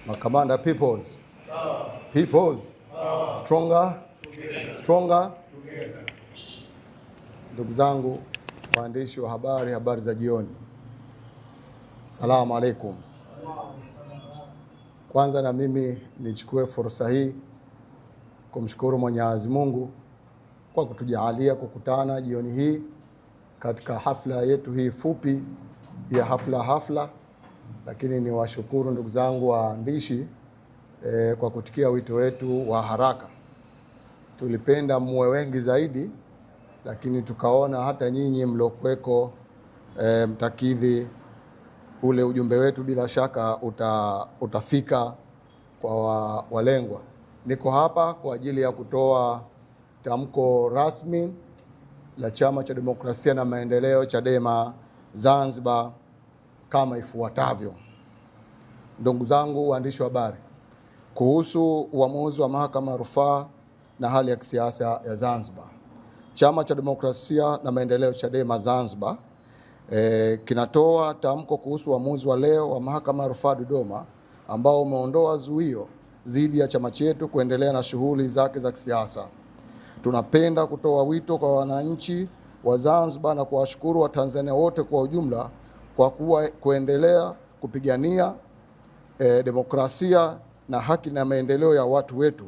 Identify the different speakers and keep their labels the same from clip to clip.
Speaker 1: Makamanda peoples, stronger. Ndugu zangu waandishi wa habari za jioni, Assalamu alaikum. Kwanza na mimi nichukue fursa hii kumshukuru Mwenyezi Mungu kwa kutujalia kukutana jioni hii katika hafla yetu hii fupi ya hafla. Lakini ni washukuru ndugu zangu waandishi kwa kutikia wito wetu wa haraka. Tulipenda muwe wengi zaidi, lakini tukaona hata nyinyi mlokuweko mtakidhi ule ujumbe wetu, bila shaka utafika kwa walengwa. Niko hapa kwa ajili ya kutoa tamko rasmi la Chama cha Demokrasia na Maendeleo Chadema Zanzibar kama ifuatavyo. Ndugu zangu waandishi wa habari, kuhusu uamuzi wa Mahakama ya Rufaa na hali ya kisiasa ya Zanzibar, Chama cha Demokrasia na Maendeleo Chadema Zanzibar kinatoa tamko kuhusu uamuzi wa leo wa Mahakama ya Rufaa Dodoma ambao umeondoa zuio dhidi ya chama chetu kuendelea na shughuli zake za kisiasa. Tunapenda kutoa wito kwa wananchi wa Zanzibar na kuwashukuru Watanzania wote kwa ujumla kwa kuendelea kupigania demokrasia na haki na maendeleo ya watu wetu.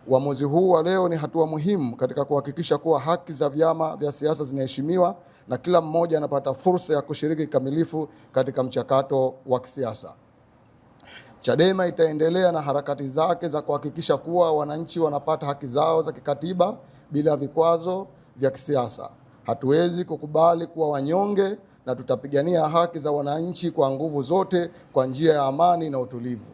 Speaker 1: Uamuzi huu wa leo ni hatua muhimu katika kuhakikisha kuwa haki za vyama vya siasa zinaheshimiwa na kila mmoja anapata fursa ya kushiriki kikamilifu katika mchakato wa kisiasa. Chadema itaendelea na harakati zake za kuhakikisha kuwa wananchi wanapata haki zao za kikatiba bila vikwazo vya kisiasa. Hatuwezi kukubali kuwa wanyonge na tutapigania haki za wananchi kwa nguvu zote kwa njia ya amani na utulivu.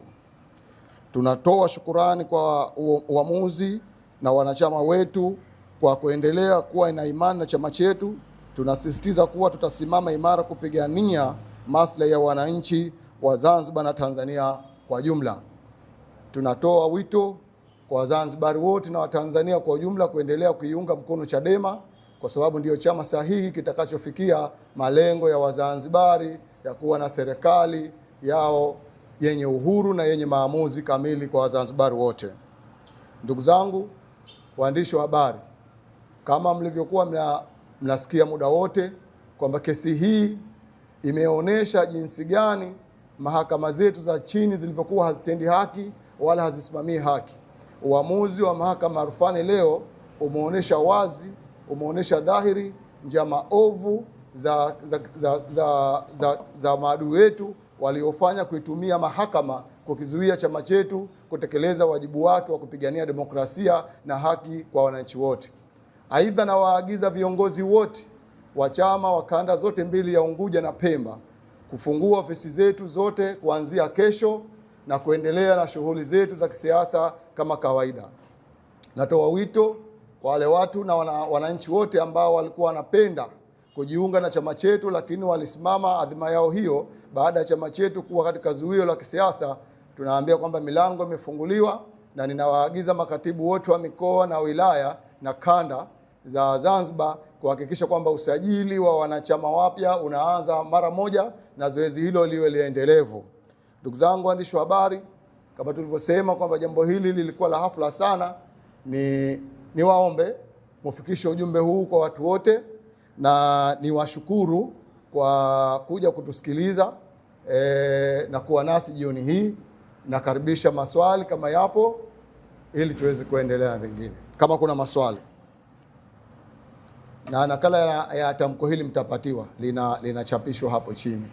Speaker 1: Tunatoa shukurani kwa uamuzi na wanachama wetu kwa kuendelea kuwa na imani na chama chetu. Tunasisitiza kuwa tutasimama imara kupigania maslahi ya wananchi wa Zanzibar na Tanzania kwa jumla. Tunatoa wito kwa Wazanzibari wote na Watanzania kwa ujumla kuendelea kuiunga mkono Chadema kwa sababu ndiyo chama sahihi kitakachofikia malengo ya Wazanzibari ya kuwa na serikali yao yenye uhuru na yenye maamuzi kamili kwa Wazanzibari wote. Ndugu zangu waandishi wa habari, kama mlivyokuwa mnasikia muda wote kwamba kesi hii imeonyesha jinsi gani mahakama zetu za chini zilivyokuwa hazitendi haki wala hazisimamii haki. Uamuzi wa Mahakama ya Rufaa leo umeonyesha wazi, umeonyesha dhahiri njama ovu za maadui wetu waliofanya kuitumia mahakama kukizuia chama chetu kutekeleza wajibu wake wa kupigania demokrasia na haki kwa wananchi wote. Aidha, na waagiza viongozi wote wa chama wa kanda zote mbili ya Unguja na Pemba kufungua ofisi zetu zote kuanzia kesho na kuendelea na shughuli zetu za kisiasa kama kawaida. Natoa wito kwa wale watu na wananchi wote ambao walikuwa wanapenda kujiunga na chama chetu lakini walisimama adhima yao hiyo baada ya chama chetu kuwa katika zuio la kisiasa. Tunaambia kwamba milango imefunguliwa, na ninawaagiza makatibu wote wa mikoa na wilaya na kanda za Zanzibar kuhakikisha kwamba usajili wa wanachama wapya unaanza mara moja na zoezi hilo liwe liendelevu. Ndugu zangu waandishi wa habari, kama tulivyosema kwamba jambo hili lilikuwa la hafla sana, ni waombe mufikishe ujumbe huu kwa watu wote, na niwashukuru kwa kuja kutusikiliza na kuwa nasi jioni hii. Nakaribisha maswali kama yapo ili tuweze kuendelea na vingine kama kuna maswali. Na nakala ya tamko hili mtapatiwa, linachapishwa hapo chini.